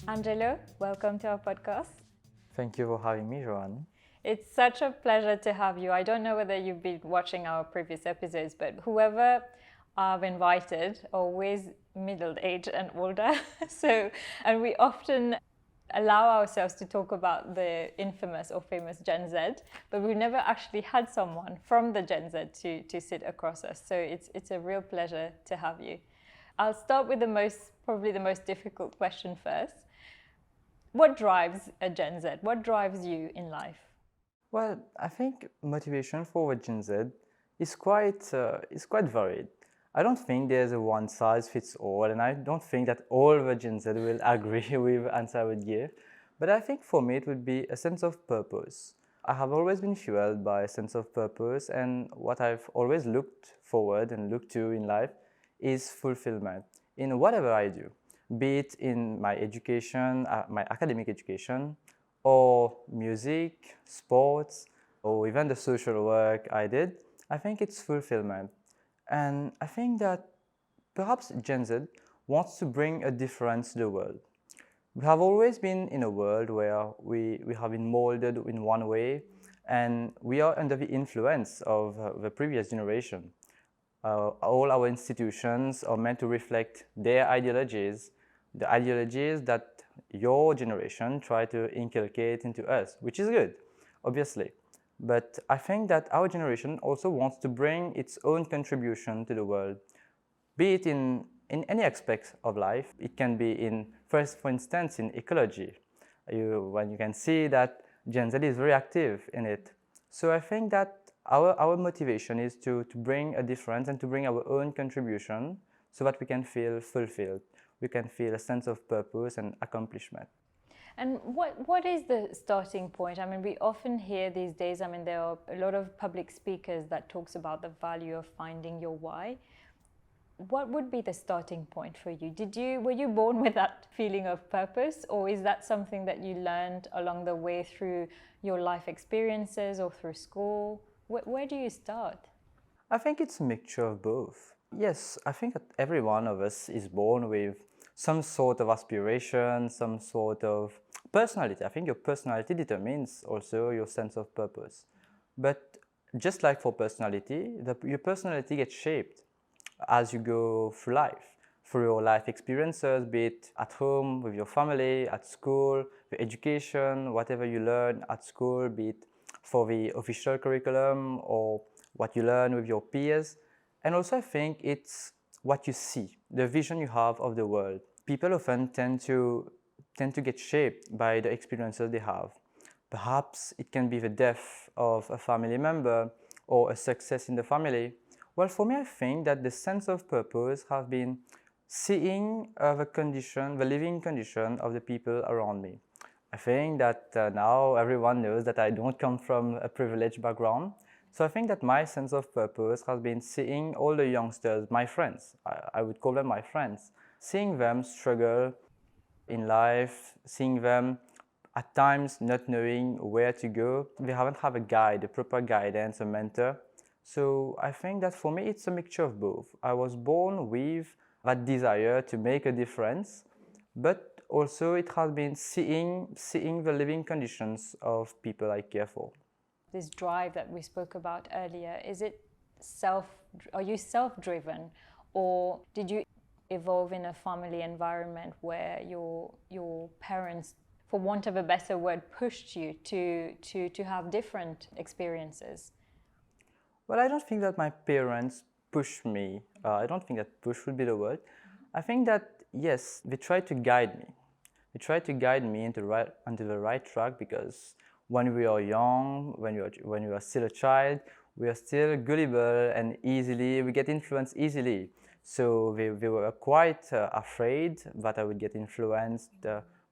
Angelo, welcome to our podcast. Thank you for having me, Joanne. It's such a pleasure to have you. I don't know whether you've been watching our previous episodes, but whoever I've invited, always middle-aged and older. And we often allow ourselves to talk about the infamous or famous Gen Z, but we've never actually had someone from the Gen Z to sit across us. So it's a real pleasure to have you. I'll start with probably the most difficult question first. What drives a Gen Z? What drives you in life? Well, I think motivation for the Gen Z is quite varied. I don't think there's a one size fits all, and I don't think that all the Gen Z will agree with the answer I would give. But I think for me it would be a sense of purpose. I have always been fueled by a sense of purpose, and what I've always looked forward and looked to in life is fulfillment in whatever I do, be it in my education, my academic education, or music, sports, or even the social work I did. I think it's fulfillment. And I think that perhaps Gen Z wants to bring a difference to the world. We have always been in a world where we have been molded in one way, and we are under the influence of the previous generation. All our institutions are meant to reflect their ideologies, the ideologies that your generation tried to inculcate into us, which is good, obviously. But I think that our generation also wants to bring its own contribution to the world, be it in any aspect of life. It can be for instance, in ecology, when you can see that Gen Z is very active in it. So I think that our motivation is to bring a difference and to bring our own contribution so that we can feel fulfilled. We can feel a sense of purpose and accomplishment. And what is the starting point? I mean, we often hear these days, I mean, there are a lot of public speakers that talks about the value of finding your why. What would be the starting point for you? Were you born with that feeling of purpose, or is that something that you learned along the way through your life experiences or through school? Where do you start? I think it's a mixture of both. Yes, I think that every one of us is born with some sort of aspiration, some sort of personality. I think your personality determines also your sense of purpose. But just like for personality, your personality gets shaped as you go through life, through your life experiences, be it at home, with your family, at school, the education, whatever you learn at school, be it for the official curriculum or what you learn with your peers. And also I think it's what you see, the vision you have of the world. People often tend to get shaped by the experiences they have. Perhaps it can be the death of a family member or a success in the family. Well, for me, I think that the sense of purpose has been seeing the living condition of the people around me. I think that now everyone knows that I don't come from a privileged background. So I think that my sense of purpose has been seeing all the youngsters, my friends, I would call them my friends, seeing them struggle in life, seeing them at times not knowing where to go. They haven't had a guide, a proper guidance, a mentor. So I think that for me it's a mixture of both. I was born with that desire to make a difference, but also it has been seeing the living conditions of people I care for. This drive that we spoke about earlier, are you self-driven, or did you evolve in a family environment where your parents, for want of a better word, pushed you to have different experiences? Well, I don't think that my parents pushed me. I don't think that push would be the word. I think that, yes, they tried to guide me. They tried to guide me into the right track, because when we are young, when you are still a child, we are still gullible and we get influenced easily. So they were quite afraid that I would get influenced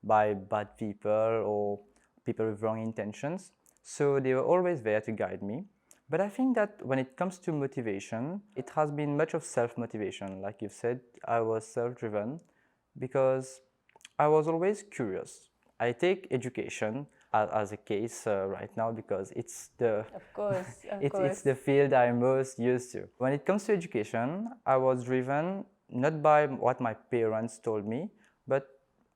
by bad people or people with wrong intentions. So they were always there to guide me. But I think that when it comes to motivation, it has been much of self-motivation. Like you've said, I was self-driven because I was always curious. I take education as a case right now because it's it's the field I'm most used to. When it comes to education, I was driven not by what my parents told me, but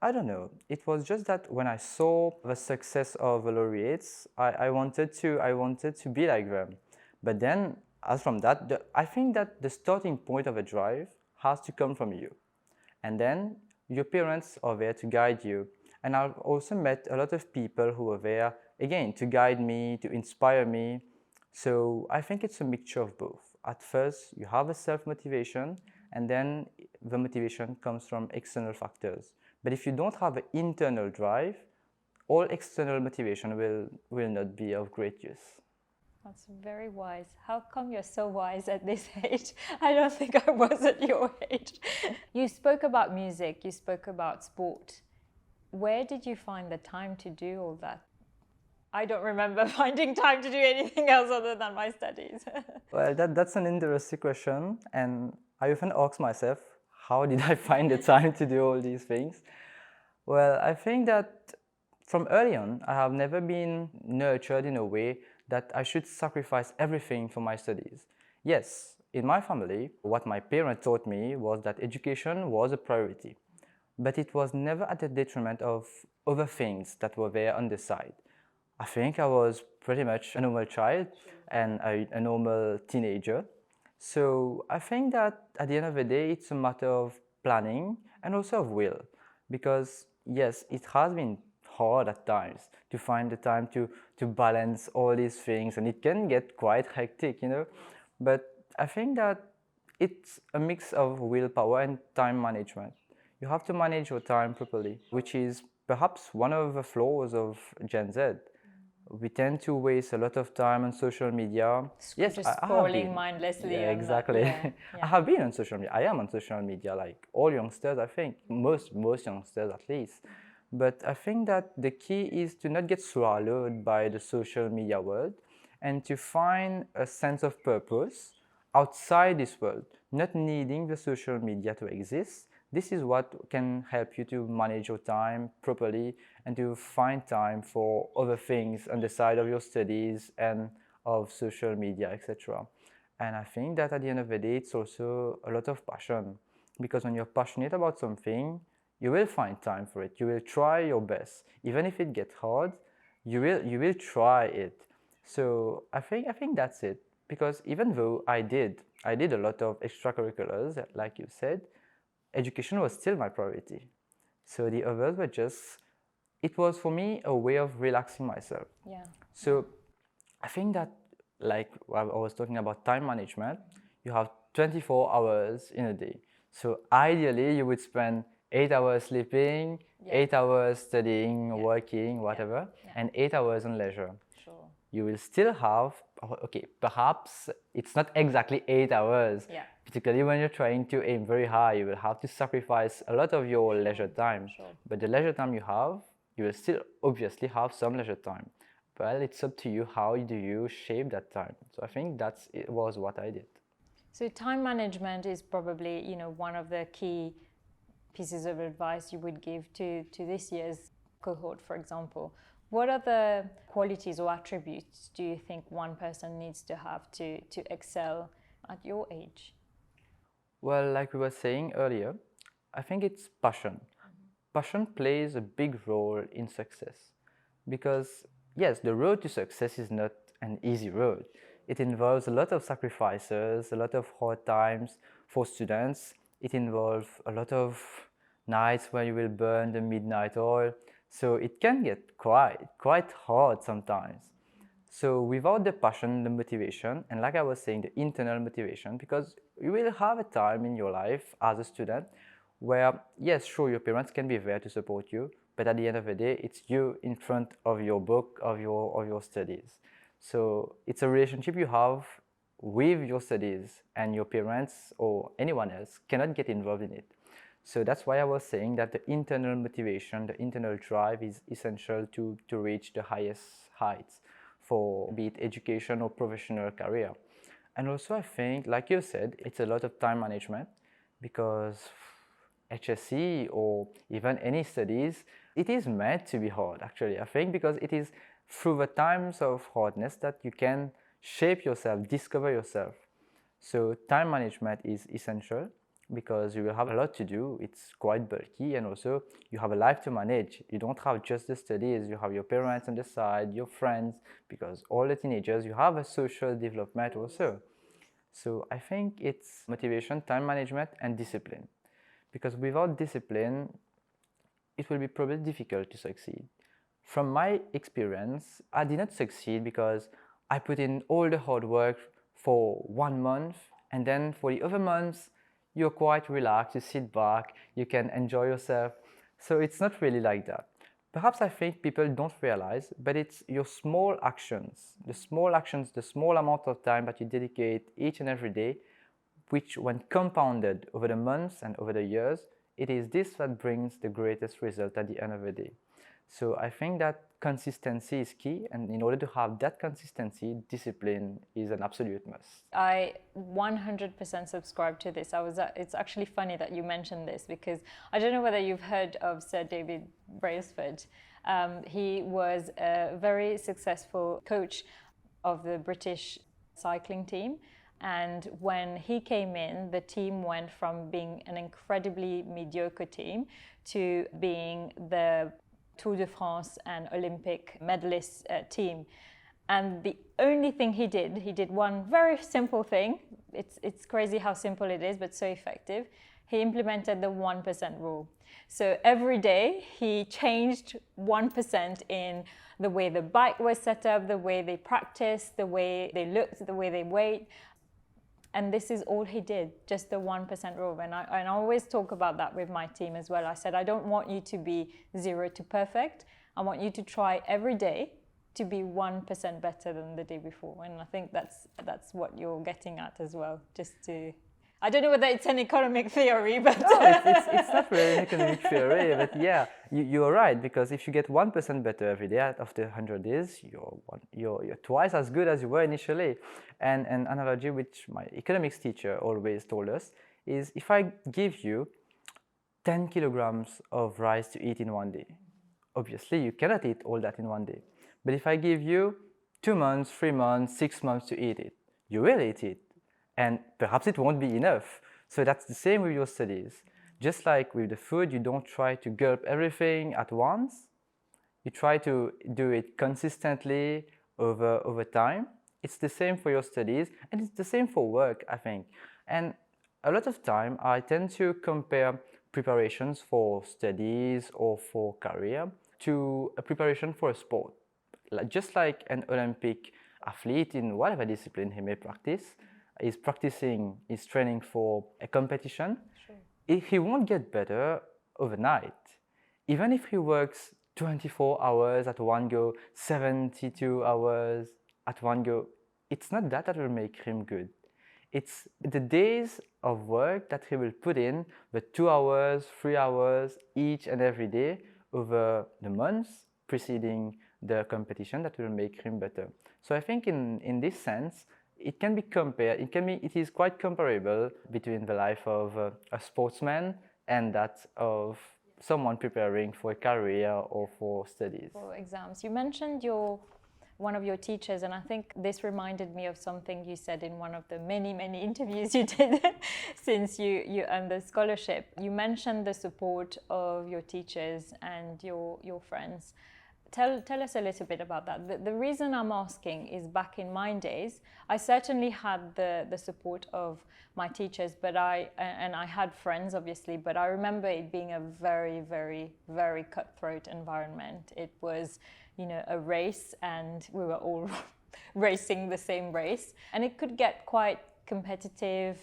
I don't know. It was just that when I saw the success of the laureates, I wanted to be like them. But then, as from that, I think that the starting point of a drive has to come from you. And then your parents are there to guide you. And I've also met a lot of people who are there, again, to guide me, to inspire me. So I think it's a mixture of both. At first, you have a self-motivation, and then the motivation comes from external factors. But if you don't have an internal drive, all external motivation will not be of great use. That's very wise. How come you're so wise at this age? I don't think I was at your age. You spoke about music, you spoke about sport. Where did you find the time to do all that? I don't remember finding time to do anything else other than my studies. Well, that's an interesting question, and I often ask myself, how did I find the time to do all these things? Well, I think that from early on, I have never been nurtured in a way that I should sacrifice everything for my studies. Yes, in my family, what my parents taught me was that education was a priority, but it was never at the detriment of other things that were there on the side. I think I was pretty much a normal child and a normal teenager. So I think that at the end of the day, it's a matter of planning and also of will. Because yes, it has been hard at times to find the time to balance all these things, and it can get quite hectic, you know. But I think that it's a mix of willpower and time management. You have to manage your time properly, which is perhaps one of the flaws of Gen Z. We tend to waste a lot of time on social media. Yes, just scrolling mindlessly. Yeah, exactly. Yeah. I have been on social media. I am on social media, like all youngsters, I think. Most youngsters, at least. But I think that the key is to not get swallowed by the social media world and to find a sense of purpose outside this world, not needing the social media to exist. This is what can help you to manage your time properly and to find time for other things on the side of your studies and of social media, etc. And I think that at the end of the day, it's also a lot of passion, because when you're passionate about something, you will find time for it. You will try your best, even if it gets hard. You will try it. So I think that's it. Because even though I did a lot of extracurriculars, like you said, education was still my priority. So the others were just, it was for me a way of relaxing myself. Yeah. So I think that, like I was talking about time management, you have 24 hours in a day. So ideally you would spend 8 hours sleeping, 8 hours studying, working, whatever, and 8 hours on leisure. Sure. You will still have, okay, perhaps it's not exactly 8 hours. Yeah. Particularly when you're trying to aim very high, you will have to sacrifice a lot of your leisure time. Sure. But the leisure time you have, you will still obviously have some leisure time. Well, it's up to you, how do you shape that time? So I think it was what I did. So time management is probably, one of the key pieces of advice you would give to this year's cohort, for example. What other qualities or attributes do you think one person needs to have to excel at your age? Well, like we were saying earlier, I think it's passion. Passion plays a big role in success, because yes, the road to success is not an easy road. It involves a lot of sacrifices, a lot of hard times for students. It involves a lot of nights where you will burn the midnight oil. So it can get quite hard sometimes. So without the passion, the motivation, and like I was saying, the internal motivation, because you will have a time in your life as a student where, yes, sure, your parents can be there to support you, but at the end of the day, it's you in front of your book, of your studies. So it's a relationship you have with your studies, and your parents or anyone else cannot get involved in it. So that's why I was saying that the internal motivation, the internal drive is essential to reach the highest heights for be it education or professional career. And also I think, like you said, it's a lot of time management, because HSC or even any studies, it is meant to be hard actually, I think, because it is through the times of hardness that you can shape yourself, discover yourself. So time management is essential. because you will have a lot to do. It's quite bulky, and also you have a life to manage. You don't have just the studies, you have your parents on the side, your friends, because all the teenagers, you have a social development also. So I think it's motivation, time management, and discipline. Because without discipline, it will be probably difficult to succeed. From my experience, I did not succeed because I put in all the hard work for 1 month, and then for the other months, you're quite relaxed, you sit back, you can enjoy yourself. So it's not really like that. Perhaps I think people don't realize, but it's your small actions, the small amount of time that you dedicate each and every day, which when compounded over the months and over the years, it is this that brings the greatest result at the end of the day. So I think that consistency is key, and in order to have that consistency, discipline is an absolute must. I 100% subscribe to this. It's actually funny that you mentioned this, because I don't know whether you've heard of Sir David Brailsford. He was a very successful coach of the British cycling team. And when he came in, the team went from being an incredibly mediocre team to being the Tour de France and Olympic medalist team. And the only thing he did one very simple thing. It's crazy how simple it is, but so effective. He implemented the 1% rule. So every day he changed 1% in the way the bike was set up, the way they practiced, the way they looked, the way they weighed. And this is all he did, just the 1% rule. And I always talk about that with my team as well. I said, I don't want you to be 0 to perfect. I want you to try every day to be 1% better than the day before. And I think that's what you're getting at as well. Just to, I don't know whether it's an economic theory, but No, it's not really an economic theory, but yeah, you're right, because if you get 1% better every day after 100 days, you're twice as good as you were initially. And an analogy which my economics teacher always told us is, if I give you 10 kilograms of rice to eat in one day, obviously you cannot eat all that in one day. But if I give you 2 months, 3 months, 6 months to eat it, you will eat it. And perhaps it won't be enough. So that's the same with your studies. Just like with the food, you don't try to gulp everything at once. You try to do it consistently over time. It's the same for your studies, and it's the same for work, I think. And a lot of time, I tend to compare preparations for studies or for career to a preparation for a sport. Just like an Olympic athlete in whatever discipline he may practice, is training for a competition, sure, he won't get better overnight. Even if he works 24 hours at one go, 72 hours at one go, it's not that will make him good. It's the days of work that he will put in, the 2 hours, 3 hours each and every day over the months preceding the competition that will make him better. So I think in this sense, it can be compared, it is quite comparable between the life of a sportsman and that of someone preparing for a career or for studies. For exams. You mentioned one of your teachers, and I think this reminded me of something you said in one of the many interviews you did since you earned the scholarship. You mentioned the support of your teachers and your friends. Tell us a little bit about that. The reason I'm asking is, back in my days, I certainly had the support of my teachers, but I had friends, obviously, but I remember it being a very cutthroat environment. It was, a race, and we were all racing the same race, and it could get quite competitive,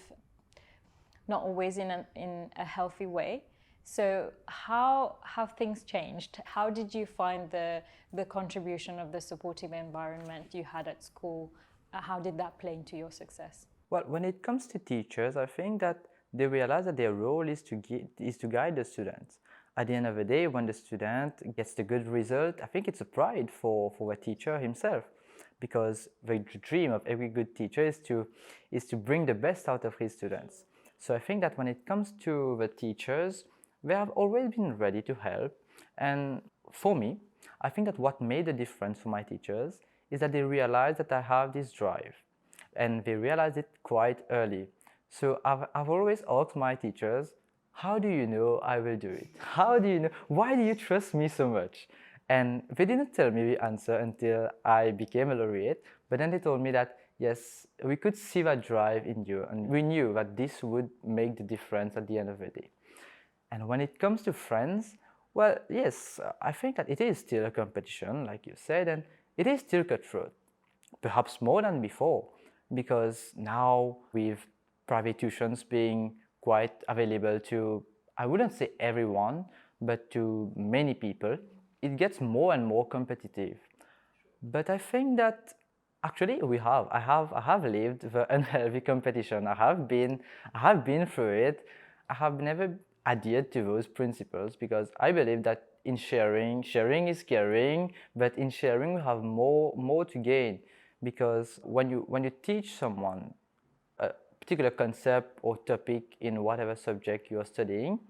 not always in a healthy way. So how have things changed? How did you find the contribution of the supportive environment you had at school? How did that play into your success? Well, when it comes to teachers, I think that they realize that their role is to guide the students. At the end of the day, when the student gets the good result, I think it's a pride for a teacher himself, because the dream of every good teacher is to bring the best out of his students. So I think that when it comes to the teachers, they have always been ready to help. And for me, I think that what made the difference for my teachers is that they realized that I have this drive. And they realized it quite early. So I've always asked my teachers, how do you know I will do it? How do you know? Why do you trust me so much? And they didn't tell me the answer until I became a laureate. But then they told me that, yes, we could see that drive in you. And we knew that this would make the difference at the end of the day. And when it comes to friends, well, yes, I think that it is still a competition, like you said, and it is still cutthroat, perhaps more than before, because now with private tuitions being quite available to, I wouldn't say everyone, but to many people, it gets more and more competitive. But I think that actually I have lived the unhealthy competition. I have been through it. I have never adhered to those principles because I believe that in sharing is caring, but in sharing we have more to gain, because when you teach someone a particular concept or topic in whatever subject you are studying,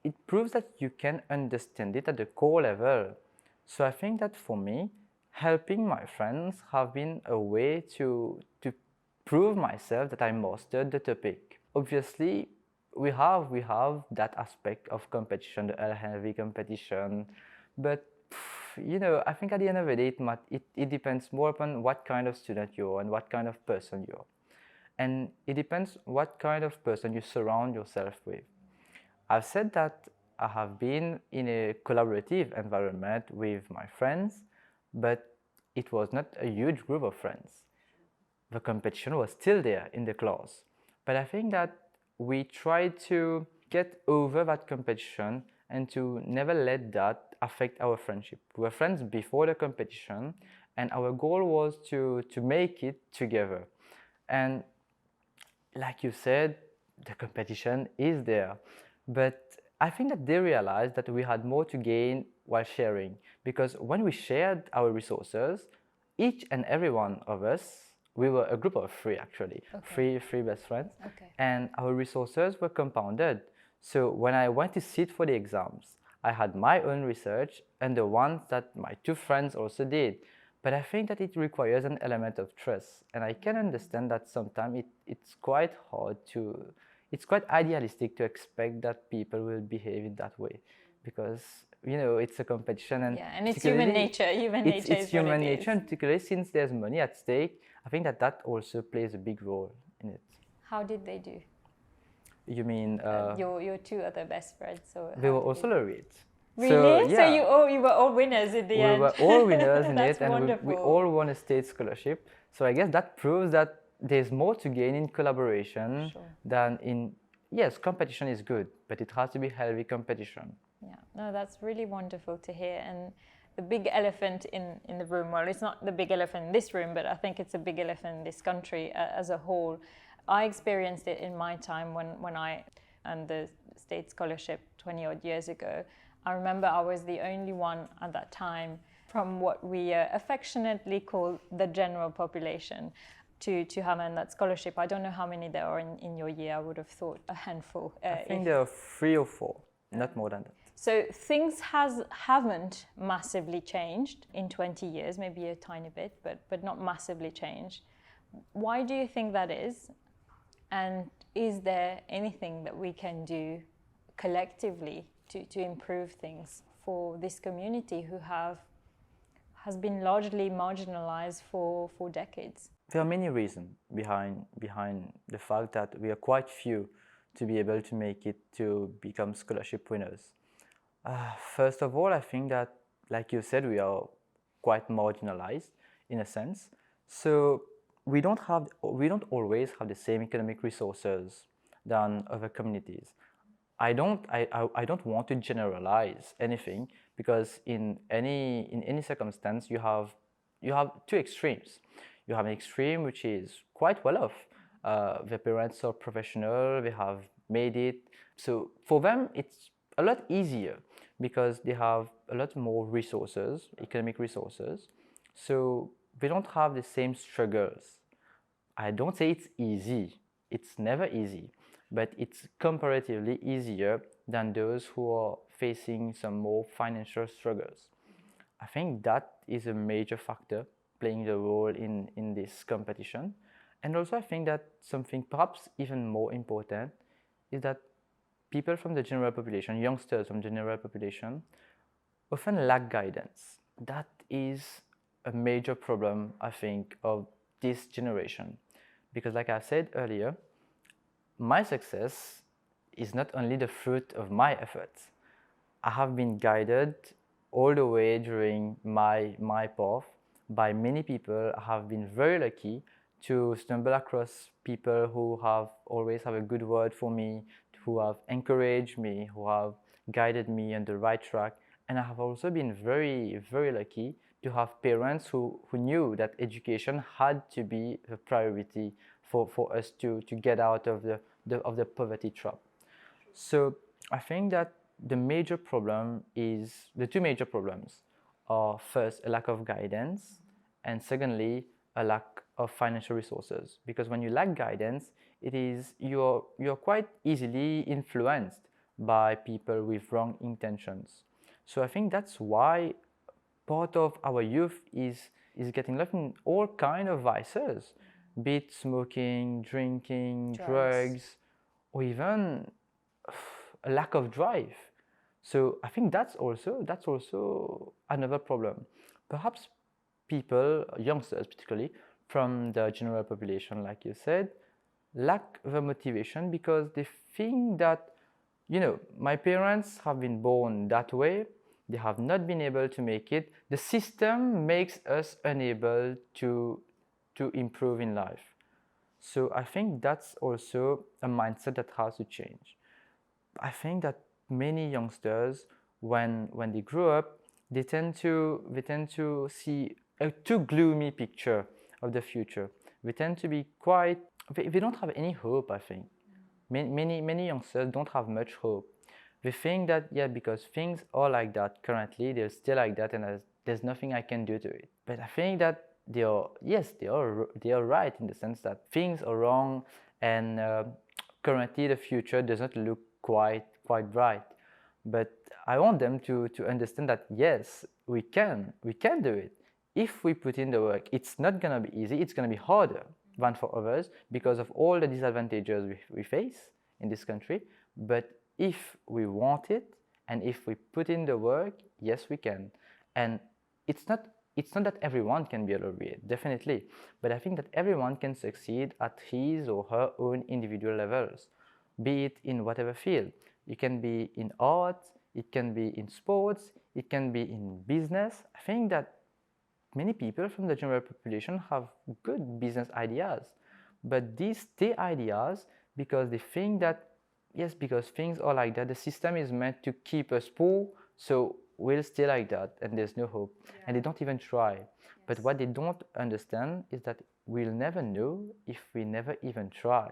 it proves that you can understand it at the core level. So I think that for me, helping my friends have been a way to prove myself that I mastered the topic. Obviously, we have that aspect of competition, the heavy competition, but you know, I think at the end of the day, it depends more upon what kind of student you are and what kind of person you are. And it depends what kind of person you surround yourself with. I've said that I have been in a collaborative environment with my friends, but it was not a huge group of friends. The competition was still there in the class. But I think that we tried to get over that competition and to never let that affect our friendship. We were friends before the competition, and our goal was to make it together. And like you said, the competition is there. But I think that they realized that we had more to gain while sharing. Because when we shared our resources, each and every one of us, we were a group of three actually, three best friends, and our resources were compounded. So when I went to sit for the exams, I had my own research and the ones that my two friends also did. But I think that it requires an element of trust. And I can understand that sometimes it's quite hard to, it's quite idealistic to expect that people will behave in that way. Because, you know, it's a competition and yeah, and it's human nature. Human nature it's is what human it nature, is. and particularly since there's money at stake, I think that that also plays a big role in it. How did they do? You mean Your two other best friends? So they were also laureates. really? So So yeah, you were all winners in the we end. were all winners in That's it, and we wonderful. all won a state scholarship. So I guess that proves that there's more to gain in collaboration than in, yes, competition is good, but it has to be healthy competition. Yeah, no, that's really wonderful to hear. And the big elephant in the room, well, it's not the big elephant in this room, but I think it's a big elephant in this country as a whole. I experienced it in my time when I earned the state scholarship 20 odd years ago. I remember I was the only one at that time from what we affectionately call the general population to have earned that scholarship. I don't know how many there are in your year. I would have thought a handful. I think there are 3 or 4, not more than that. So things haven't massively changed in 20 years, maybe a tiny bit, but not massively changed. Why do you think that is? And is there anything that we can do collectively to improve things for this community who has been largely marginalized for decades? There are many reasons behind the fact that we are quite few to be able to make it to become scholarship winners. First of all, I think that, like you said, we are quite marginalized in a sense. So we don't always have the same economic resources than other communities. I don't want to generalize anything, because in any circumstance you have two extremes. You have an extreme which is quite well off. Their parents are professional, they have made it. So for them it's a lot easier because they have a lot more resources, economic resources. So they don't have the same struggles. I don't say it's easy. It's never easy, but it's comparatively easier than those who are facing some more financial struggles. I think that is a major factor playing the role in this competition. And also, I think that something perhaps even more important is that people from the general population, youngsters from the general population, often lack guidance. That is a major problem, I think, of this generation. Because, like I said earlier, my success is not only the fruit of my efforts. I have been guided all the way during my path by many people. I have been very lucky to stumble across people who have always have a good word for me, who have encouraged me, who have guided me on the right track. And I have also been very, very lucky to have parents who knew that education had to be a priority for us to get out of the poverty trap. So I think that the major problem is the two major problems are first a lack of guidance and secondly a lack of financial resources, because when you lack guidance it is you're quite easily influenced by people with wrong intentions. So I think that's why part of our youth is getting left in all kind of vices, be it smoking, drinking, drugs, or even a lack of drive. So I think that's also another problem. Perhaps people, youngsters particularly, from the general population, like you said, lack the motivation because they think that, my parents have been born that way, they have not been able to make it. The system makes us unable to improve in life. So I think that's also a mindset that has to change. I think that many youngsters, when they grow up, they tend to see a too gloomy picture of the future. They tend to be quite. They don't have any hope. I think many youngsters don't have much hope. They think that because things are like that currently, they're still like that, and there's nothing I can do to it. But I think that they are right in the sense that things are wrong, and currently the future does not look quite bright. But I want them to understand that yes, we can do it if we put in the work. It's not gonna be easy. It's gonna be harder than for others because of all the disadvantages we face in this country. But if we want it and if we put in the work, yes, we can. And it's not that everyone can be a laureate, definitely, but I think that everyone can succeed at his or her own individual levels, be it in whatever field. It can be in art, it can be in sports, it can be in business. I think that many people from the general population have good business ideas, but they stay ideas because they think that, yes, because things are like that, the system is meant to keep us poor, so we'll stay like that and there's no hope. And they don't even try. But what they don't understand is that we'll never know if we never even try.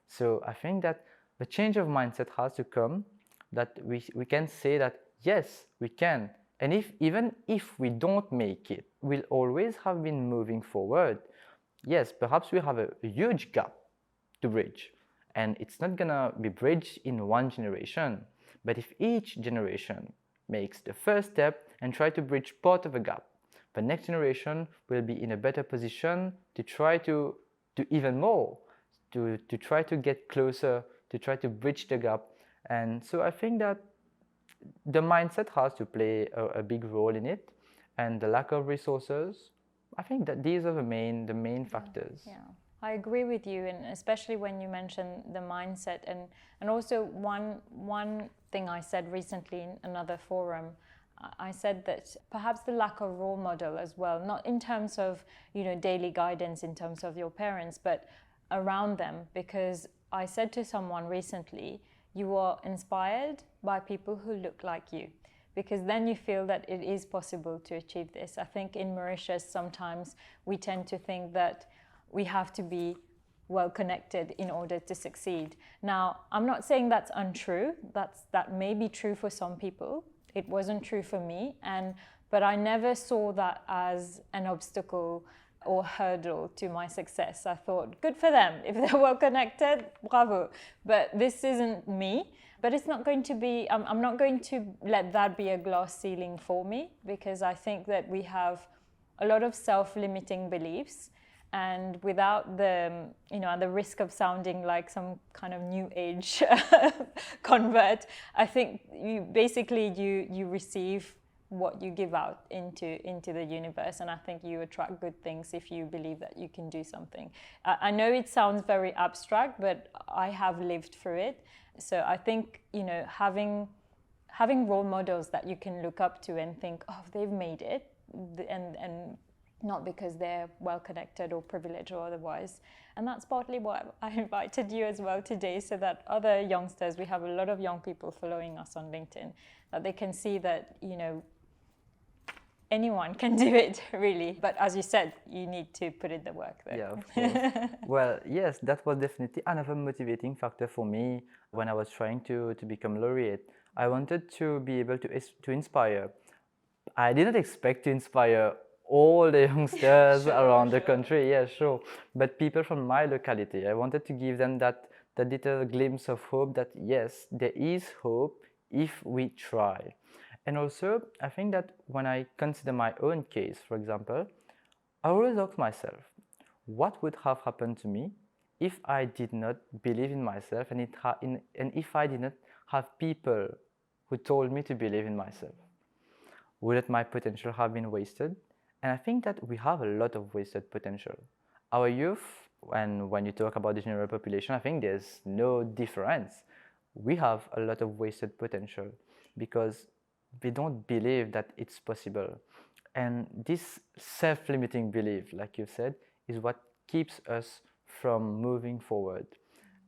So I think that the change of mindset has to come, that we can say that yes, we can. And even if we don't make it, we'll always have been moving forward. Yes, perhaps we have a huge gap to bridge, and it's not gonna be bridged in one generation. But if each generation makes the first step and try to bridge part of a gap, the next generation will be in a better position to try to do even more, to try to get closer, to try to bridge the gap. And so I think that the mindset has to play a big role in it, and the lack of resources. I think that these are the main factors. Yeah. I agree with you, and especially when you mention the mindset, and also one thing I said recently in another forum, I said that perhaps the lack of role model as well, not in terms of daily guidance in terms of your parents, but around them. Because I said to someone recently, you are inspired by people who look like you, because then you feel that it is possible to achieve this. I think in Mauritius sometimes we tend to think that we have to be well connected in order to succeed. Now, I'm not saying that's untrue. That may be true for some people. It wasn't true for me, but I never saw that as an obstacle or hurdle to my success. I thought, good for them. If they're well connected, bravo. But this isn't me. But it's not going to be, I'm not going to let that be a glass ceiling for me, because I think that we have a lot of self-limiting beliefs. and without the, at the risk of sounding like some kind of new age convert, I think you receive what you give out into the universe, and I think you attract good things if you believe that you can do something. I know it sounds very abstract, but I have lived through it. So I think having role models that you can look up to and think, oh, they've made it, and not because they're well connected or privileged or otherwise. And that's partly why I invited you as well today, so that other youngsters, we have a lot of young people following us on LinkedIn, that they can see that, anyone can do it, really. But as you said, you need to put in the work there. Yeah, of course. Well, yes, that was definitely another motivating factor for me when I was trying to become laureate. I wanted to be able to inspire. I didn't expect to inspire all the youngsters around the country, yeah, sure. But people from my locality, I wanted to give them that little glimpse of hope that yes, there is hope if we try. And also, I think that when I consider my own case, for example, I always ask myself, what would have happened to me if I did not believe in myself, and if I did not have people who told me to believe in myself? Would my potential have been wasted? And I think that we have a lot of wasted potential. Our youth, and when you talk about the general population, I think there's no difference. We have a lot of wasted potential because we don't believe that it's possible. And this self-limiting belief, like you said, is what keeps us from moving forward.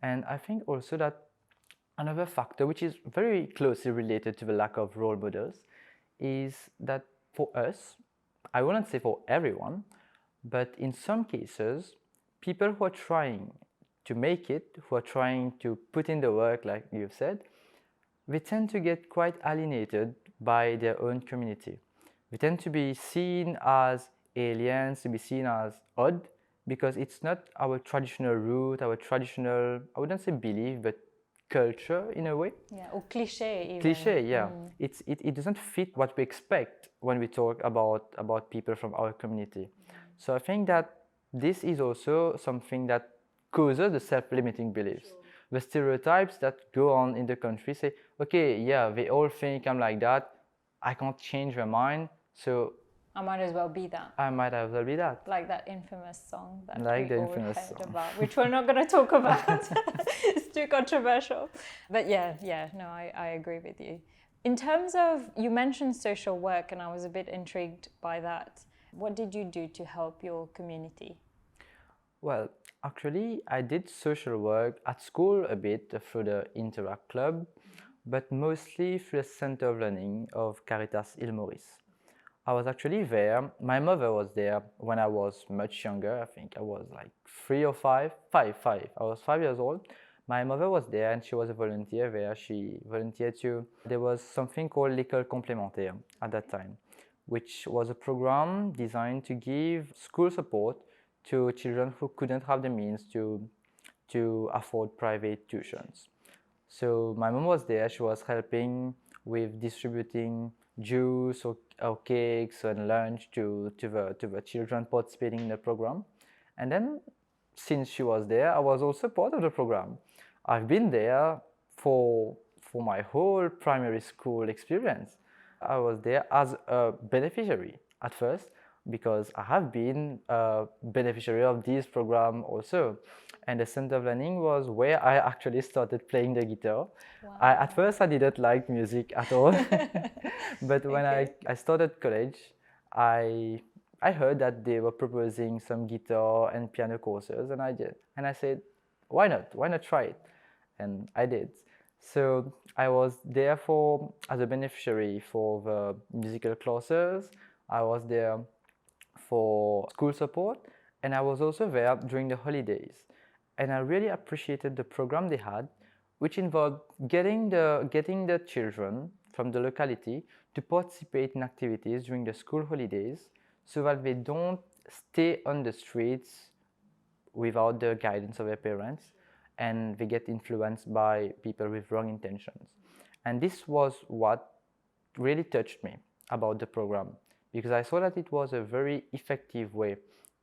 And I think also that another factor, which is very closely related to the lack of role models, is that for us, I wouldn't say for everyone, but in some cases, people who are trying to make it, who are trying to put in the work, like you've said, they tend to get quite alienated by their own community. They tend to be seen as aliens, to be seen as odd, because it's not our traditional route, our traditional, I wouldn't say belief, but culture in a way. Yeah, or cliche even. Cliche, yeah. It doesn't fit what we expect when we talk about people from our community. So I think that this is also something that causes the self-limiting beliefs. Sure. The stereotypes that go on in the country say, okay, yeah, they all think I'm like that, I can't change their mind, so I might as well be that. I might as well be that. Like that infamous song that like we the all infamous heard song. about, which we're not going to talk about. It's too controversial. But no, I agree with you. In terms of, you mentioned social work, and I was a bit intrigued by that. What did you do to help your community? Well, actually, I did social work at school a bit through the Interact Club, but mostly through the Center of Learning of Caritas Île Maurice. I was actually there. My mother was there when I was much younger. I think I was like 3 or 5. I was 5 years old. My mother was there and she was a volunteer there. She volunteered to, there was something called L'école complémentaire at that time, which was a program designed to give school support to children who couldn't have the means to afford private tuitions. So my mom was there. She was helping with distributing juice or cakes and lunch to the children participating in the program. And then since she was there, I was also part of the program. I've been there for my whole primary school experience. I was there as a beneficiary at first because I have been a beneficiary of this program also. And the Center of Learning was where I actually started playing the guitar. Wow. At first I didn't like music at all. But when I started college, I heard that they were proposing some guitar and piano courses, and I did. And I said, why not? Why not try it? And I did. So I was there as a beneficiary for the musical classes. I was there for school support, and I was also there during the holidays. And I really appreciated the program they had, which involved getting the children from the locality to participate in activities during the school holidays so that they don't stay on the streets without the guidance of their parents and they get influenced by people with wrong intentions. And this was what really touched me about the program, because I saw that it was a very effective way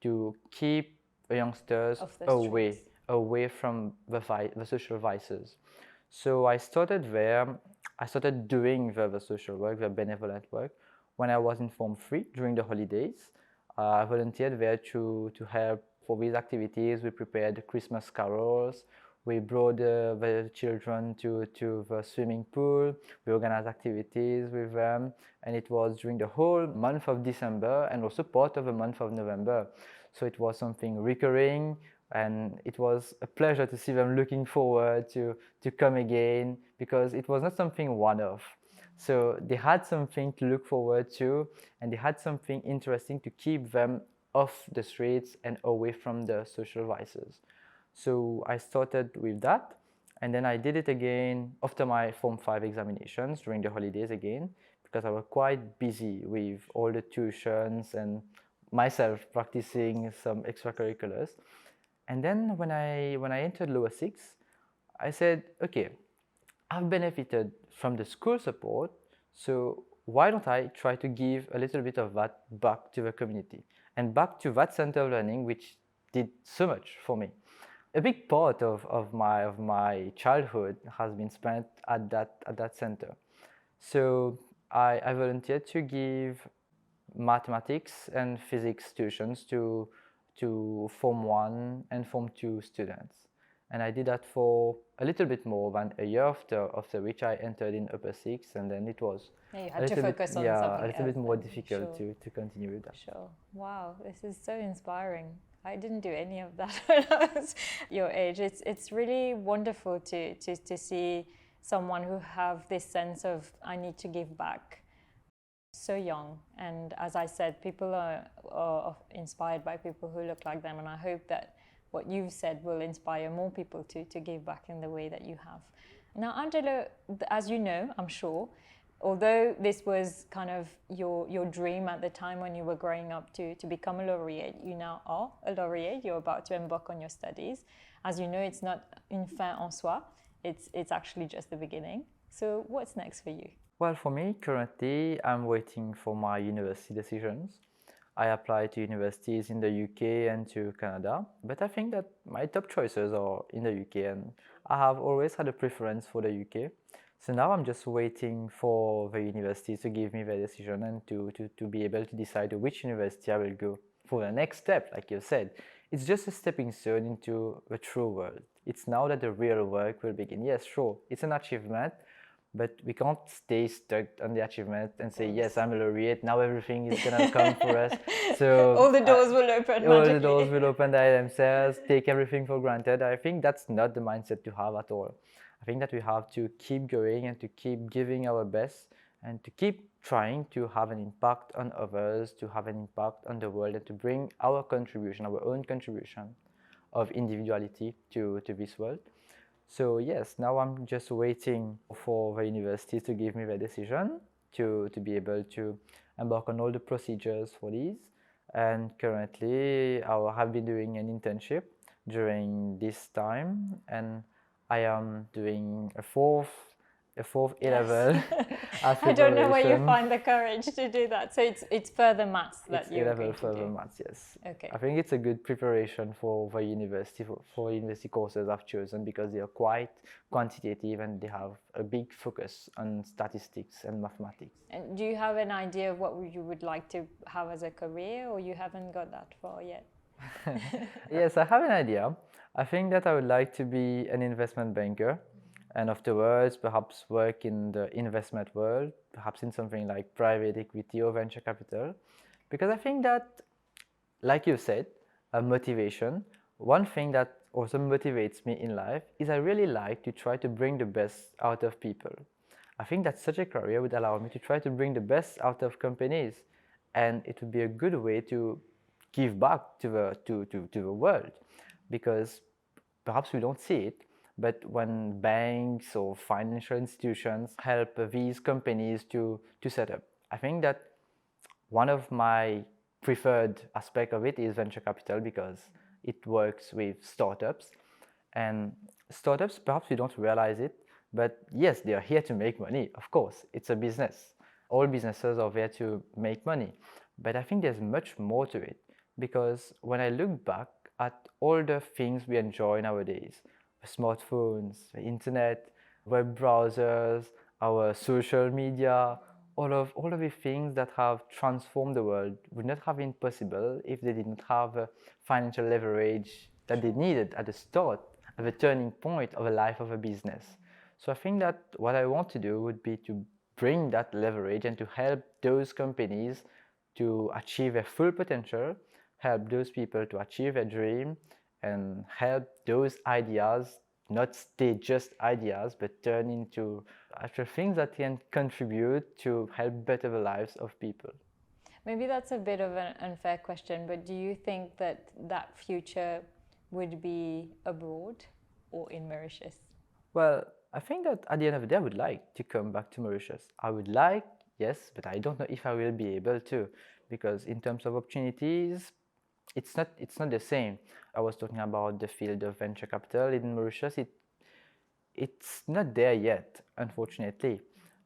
to keep youngsters Of the away streets. away from the social vices. So I started there. I started doing the social work, the benevolent work, when I was in Form 3 during the holidays. I volunteered there to help for these activities. We prepared Christmas carols. We brought the children to the swimming pool. We organized activities with them. And it was during the whole month of December and also part of the month of November. So it was something recurring, and it was a pleasure to see them looking forward to come again, because it was not something one-off. So they had something to look forward to, and they had something interesting to keep them off the streets and away from the social vices. So I started with that, and then I did it again after my Form 5 examinations during the holidays again, because I was quite busy with all the tuitions and myself practicing some extracurriculars. And then when I entered lower six, I said, okay, I've benefited from the school support, so why don't I try to give a little bit of that back to the community and back to that center of learning, which did so much for me. A big part of my childhood has been spent at that center. So I volunteered to give mathematics and physics tuitions to Form 1 and Form 2 students. And I did that for a little bit more than a year, after which I entered in upper six, and then it was Yeah, you had to focus on something a little else bit more then. difficult Sure. to continue with that. Sure. Wow, this is so inspiring. I didn't do any of that when I was your age. It's really wonderful to see someone who have this sense of I need to give back so young. And as I said, people are inspired by people who look like them, and I hope that what you've said will inspire more people to give back in the way that you have. Now, Angelo, as you know, I'm sure, although this was kind of your dream at the time when you were growing up to become a laureate, you now are a laureate. You're about to embark on your studies. As you know, it's not une fin en soi. It's actually just the beginning. So what's next for you? Well, for me, currently, I'm waiting for my university decisions. I applied to universities in the UK and to Canada, but I think that my top choices are in the UK, and I have always had a preference for the UK. So now I'm just waiting for the universities to give me their decision and to be able to decide which university I will go for the next step, like you said. It's just a stepping stone into the true world. It's now that the real work will begin. Yes, sure, it's an achievement, but we can't stay stuck on the achievement and say, yes, I'm a laureate, now everything is gonna come for us. So all the doors will open all magically. the doors will open by themselves, take everything for granted. I think that's not the mindset to have at all. I think that we have to keep going and to keep giving our best and to keep trying to have an impact on others, to have an impact on the world, and to bring our contribution, our own contribution of individuality to this world. So yes, now I'm just waiting for the university to give me the decision to be able to embark on all the procedures for these. And currently, I have been doing an internship during this time, and I am doing a fourth A-level I don't know where you preparation. find the courage to do that. So it's further maths that It's you're A-level going to further do. maths, yes. Okay. I think it's a good preparation for the university, for university courses I've chosen, because they are quite quantitative and they have a big focus on statistics and mathematics. And do you have an idea of what you would like to have as a career, or you haven't got that far yet? Yes, I have an idea. I think that I would like to be an investment banker, and afterwards perhaps work in the investment world, perhaps in something like private equity or venture capital, because I think that, like you said, a motivation. One thing that also motivates me in life is I really like to try to bring the best out of people. I think that such a career would allow me to try to bring the best out of companies, and it would be a good way to give back to the world, because perhaps we don't see it, but when banks or financial institutions help these companies to set up, I think that one of my preferred aspect of it is venture capital, because it works with startups, and startups, perhaps we don't realize it, but yes, they are here to make money. Of course, it's a business. All businesses are there to make money, but I think there's much more to it, because when I look back, at all the things we enjoy nowadays: the smartphones, the internet, web browsers, our social media, all of the things that have transformed the world would not have been possible if they didn't have a financial leverage that they needed at the start, at the turning point of the life of a business. So I think that what I want to do would be to bring that leverage and to help those companies to achieve their full potential, help those people to achieve their dream, and help those ideas not stay just ideas but turn into actual things that can contribute to help better the lives of people. Maybe that's a bit of an unfair question, but do you think that that future would be abroad or in Mauritius? Well, I think that at the end of the day, I would like to come back to Mauritius. I would like, yes, but I don't know if I will be able to, because in terms of opportunities, it's not the same. I was talking about the field of venture capital in Mauritius. It's not there yet, unfortunately.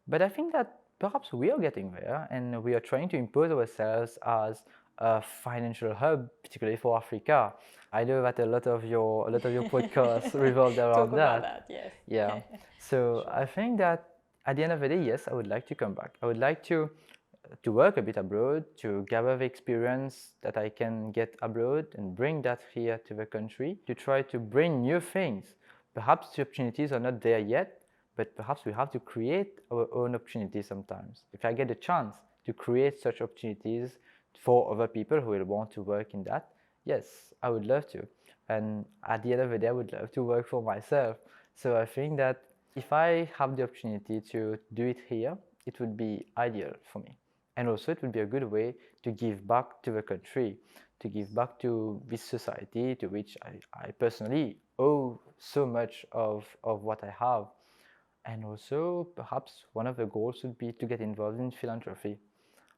But I think that perhaps we are getting there, and we are trying to impose ourselves as a financial hub, particularly for Africa. I know that a lot of your podcasts revolved around Talk about that, yes. Yeah. So I think that at the end of the day, yes, I would like to come back. I would like to work a bit abroad, to gather the experience that I can get abroad and bring that here to the country, to try to bring new things. Perhaps the opportunities are not there yet, but perhaps we have to create our own opportunities sometimes. If I get a chance to create such opportunities for other people who will want to work in that, yes, I would love to. And at the end of the day, I would love to work for myself. So I think that if I have the opportunity to do it here, it would be ideal for me. And also it would be a good way to give back to the country, to give back to this society to which I personally owe so much of what I have. And also perhaps one of the goals would be to get involved in philanthropy.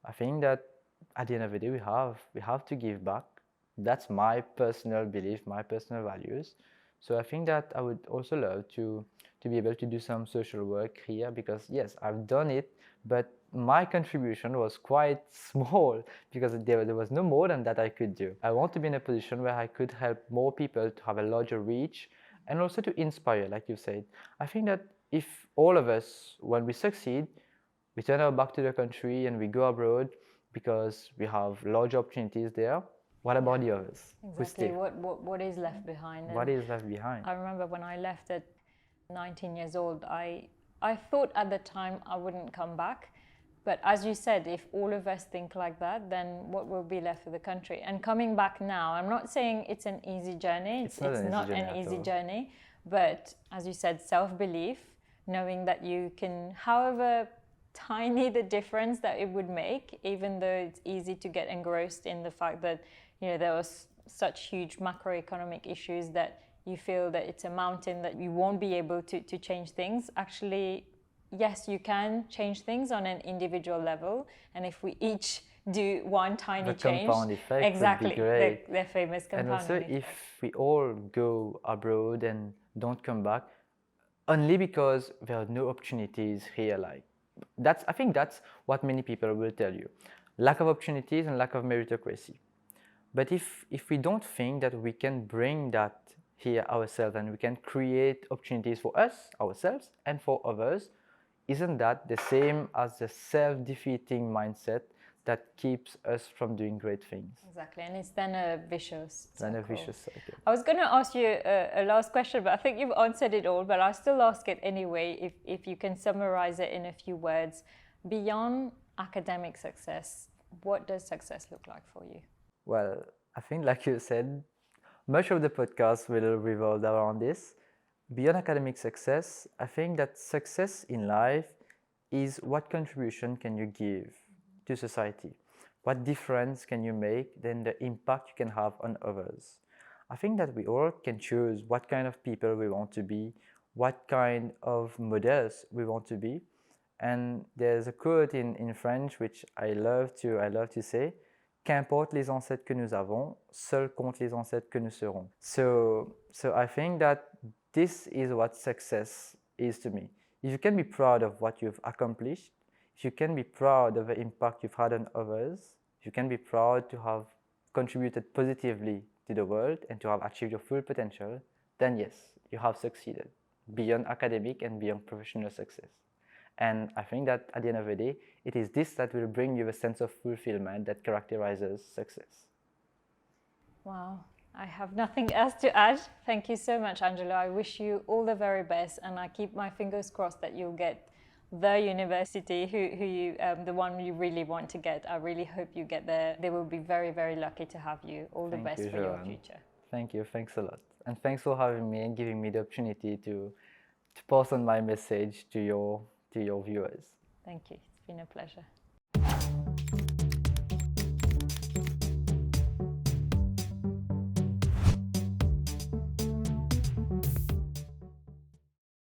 I think that at the end of the day we have to give back. That's my personal belief, my personal values. So I think that I would also love to be able to do some social work here, because yes, I've done it, but my contribution was quite small because there was no more than that I could do. I want to be in a position where I could help more people to have a larger reach and also to inspire, like you said. I think that if all of us, when we succeed, we turn our back to the country and we go abroad because we have large opportunities there, what about the others? Exactly. What is left behind? What is left behind? I remember when I left at 19 years old, I thought at the time I wouldn't come back. But as you said, if all of us think like that, then what will be left for the country? And coming back now, I'm not saying it's an easy journey. It's not an easy journey. But as you said, self-belief, knowing that you can, however tiny the difference that it would make, even though it's easy to get engrossed in the fact that, you know, there was such huge macroeconomic issues that you feel that it's a mountain that you won't be able to change things. Actually, yes, you can change things on an individual level, and if we each do one tiny change, compound effect exactly, would be great. The famous compound effect. And also, if we all go abroad and don't come back, only because there are no opportunities here, like I think that's what many people will tell you: lack of opportunities and lack of meritocracy. But if we don't think that we can bring that here ourselves and we can create opportunities for us, ourselves, and for others, isn't that the same as the self-defeating mindset that keeps us from doing great things? Exactly, and it's then a vicious cycle. I was going to ask you a last question, but I think you've answered it all, but I'll still ask it anyway, if you can summarize it in a few words. Beyond academic success, what does success look like for you? Well, I think, like you said, much of the podcast will revolve around this. Beyond academic success, I think that success in life is what contribution can you give to society? What difference can you make? Then the impact you can have on others. I think that we all can choose what kind of people we want to be, what kind of models we want to be. And there's a quote in French which I love to say: Qu'importe les ancêtres que nous avons, seuls comptent les ancêtres que nous serons. So I think that this is what success is to me. If you can be proud of what you've accomplished, if you can be proud of the impact you've had on others, if you can be proud to have contributed positively to the world and to have achieved your full potential, then yes, you have succeeded beyond academic and beyond professional success. And I think that at the end of the day, it is this that will bring you a sense of fulfillment that characterizes success. Wow, I have nothing else to add. Thank you so much, Angelo. I wish you all the very best, and I keep my fingers crossed that you'll get the university the one you really want to get. I really hope you get there. They will be very, very lucky to have you. All the best for your future. Thank you. Thanks a lot. And thanks for having me and giving me the opportunity to pass on my message to your viewers. Thank you. It's been a pleasure.